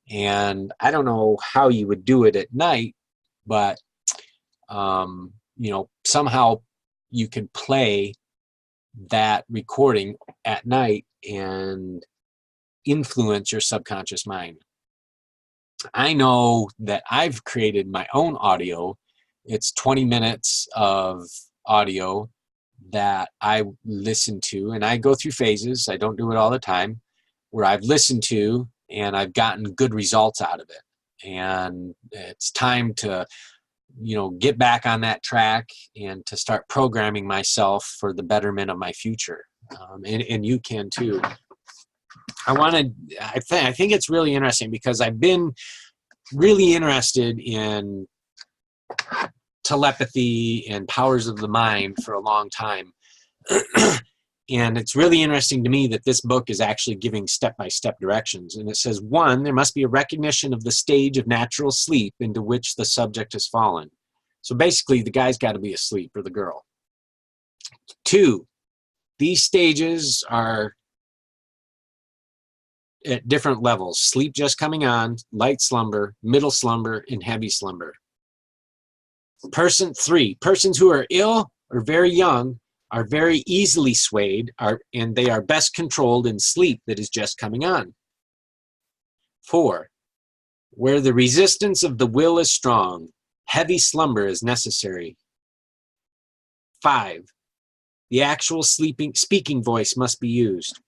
And I don't know how you would do it at night, but somehow you could play that recording at night and influence your subconscious mind. I know that I've created my own audio. It's 20 minutes of audio that I listen to, and I go through phases. I don't do it all the time, where I've listened to and I've gotten good results out of it. And it's time to, get back on that track and to start programming myself for the betterment of my future. And you can too. I think it's really interesting because I've been really interested in telepathy and powers of the mind for a long time. And it's really interesting to me that this book is actually giving step-by-step directions. And it says, 1, there must be a recognition of the stage of natural sleep into which the subject has fallen. So basically, the guy's got to be asleep, or the girl. 2, these stages are at different levels: sleep just coming on, light slumber, middle slumber, and heavy slumber. 3, persons who are ill or very young are very easily swayed, and they are best controlled in sleep that is just coming on. 4, where the resistance of the will is strong, heavy slumber is necessary. 5, the actual speaking voice must be used.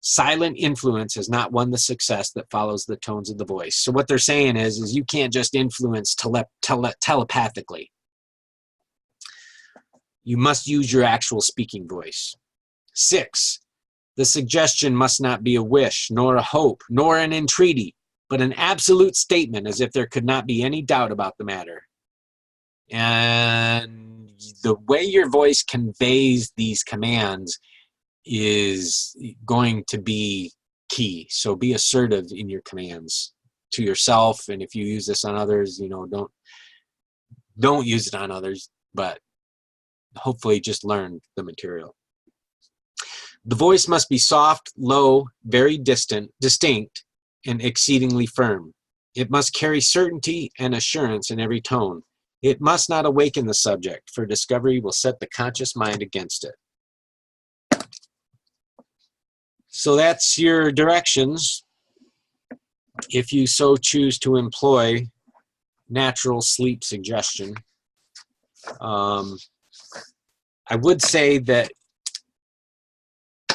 Silent influence has not won the success that follows the tones of the voice. So what they're saying is you can't just influence telepathically. You must use your actual speaking voice. 6, the suggestion must not be a wish, nor a hope, nor an entreaty, but an absolute statement, as if there could not be any doubt about the matter. And the way your voice conveys these commands is going to be key. So be assertive in your commands to yourself, and if you use this on others, don't use it on others, but hopefully just learn the material. The voice must be soft, low, very distinct, and exceedingly firm. It must carry certainty and assurance in every tone. It must not awaken the subject, for discovery will set the conscious mind against it. So that's your directions if you so choose to employ natural sleep suggestion. I would say that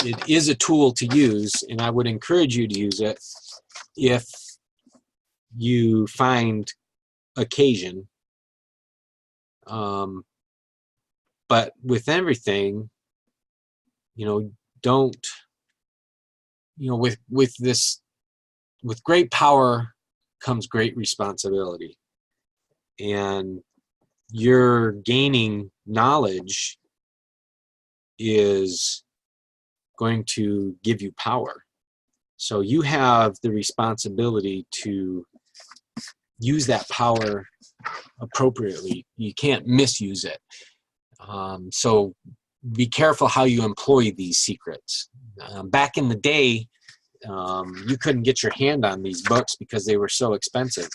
it is a tool to use, and I would encourage you to use it if you find occasion. But with everything, don't, with great power comes great responsibility. And you're gaining knowledge is going to give you power. So you have the responsibility to use that power appropriately. You can't misuse it. So be careful how you employ these secrets. Back in the day, you couldn't get your hand on these books because they were so expensive.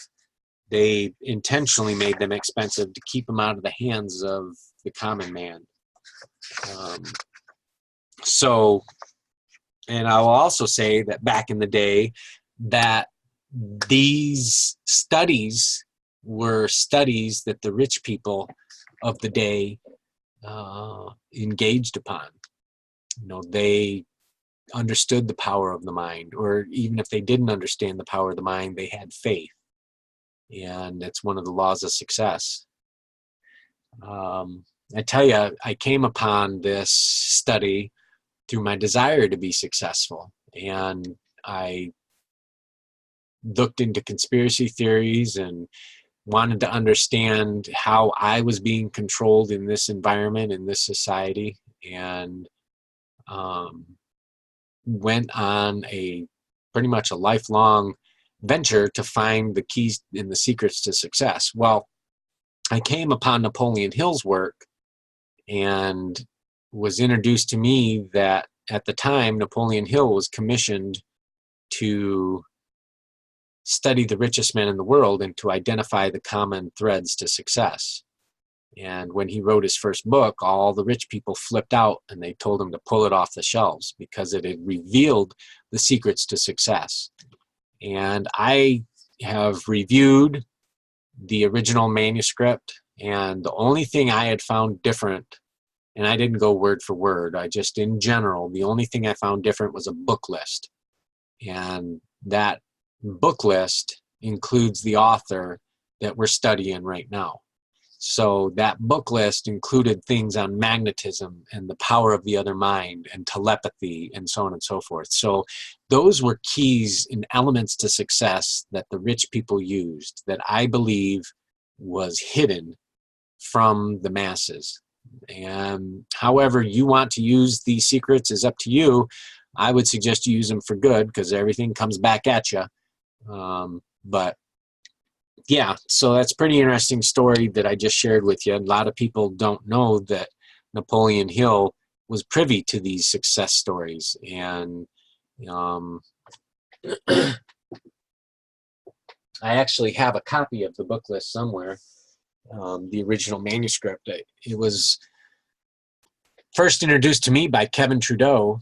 They intentionally made them expensive to keep them out of the hands of the common man. So And I will also say that back in the day, that these studies were studies that the rich people of the day engaged upon. You know, they understood the power of the mind, or even if they didn't understand the power of the mind, they had faith. And it's one of the laws of success. I tell you, I came upon this study through my desire to be successful. And I looked into conspiracy theories and wanted to understand how I was being controlled in this environment, in this society, and went on a pretty much a lifelong venture to find the keys and the secrets to success. Well, I came upon Napoleon Hill's work and was introduced to me that at the time Napoleon Hill was commissioned to study the richest men in the world and to identify the common threads to success. And when he wrote his first book, all the rich people flipped out and they told him to pull it off the shelves because it had revealed the secrets to success. And I have reviewed the original manuscript, and the only thing I had found different, and I didn't go word for word, I just in general, the only thing I found different was a book list. And that book list includes the author that we're studying right now. So that book list included things on magnetism and the power of the other mind and telepathy and so on and so forth. So those were keys and elements to success that the rich people used that I believe was hidden from the masses. And however you want to use these secrets is up to you. I would suggest you use them for good because everything comes back at you. But yeah, so that's a pretty interesting story that I just shared with you. A lot of people don't know that Napoleon Hill was privy to these success stories. And I actually have a copy of the book list somewhere, the original manuscript. It was first introduced to me by Kevin Trudeau,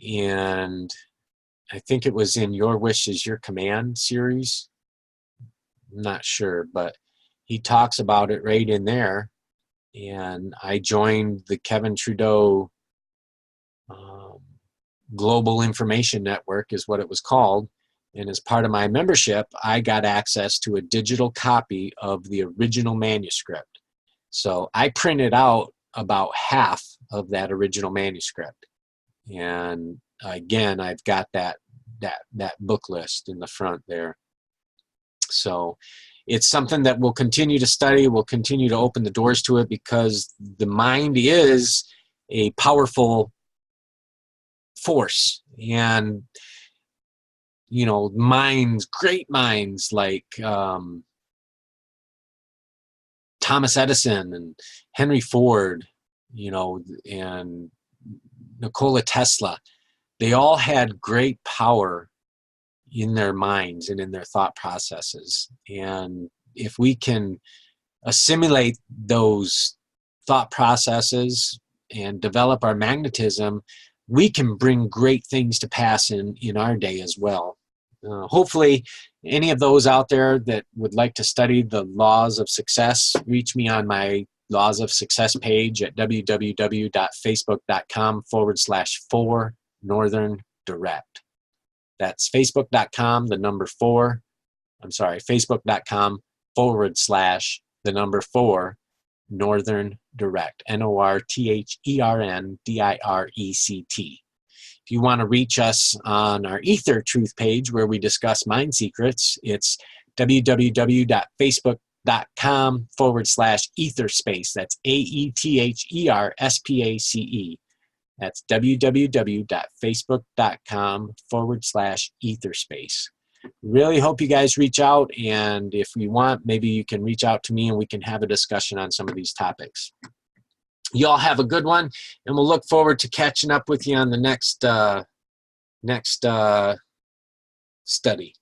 and I think it was in Your Wish is Your Command series. I'm not sure, but he talks about it right in there. And I joined the Kevin Trudeau Global Information Network is what it was called. And as part of my membership, I got access to a digital copy of the original manuscript. So I printed out about half of that original manuscript. And again, I've got that book list in the front there. So it's something that we'll continue to study. We'll continue to open the doors to it because the mind is a powerful force. And, you know, minds, great minds like Thomas Edison and Henry Ford, you know, and Nikola Tesla, they all had great power in their minds and in their thought processes. And if we can assimilate those thought processes and develop our magnetism, we can bring great things to pass in our day as well. Hopefully, any of those out there that would like to study the laws of success, reach me on my Laws of Success page at www.facebook.com/4northerndirect. That's facebook.com, facebook.com/4 Northern Direct, NORTHERNDIRECT. If you want to reach us on our Aether Truth page where we discuss mind secrets, it's www.facebook.com/Aetherspace. That's AETHERSPACE. That's www.facebook.com/Aetherspace. Really hope you guys reach out, and if you want, maybe you can reach out to me and we can have a discussion on some of these topics. Y'all have a good one, and we'll look forward to catching up with you on the next study.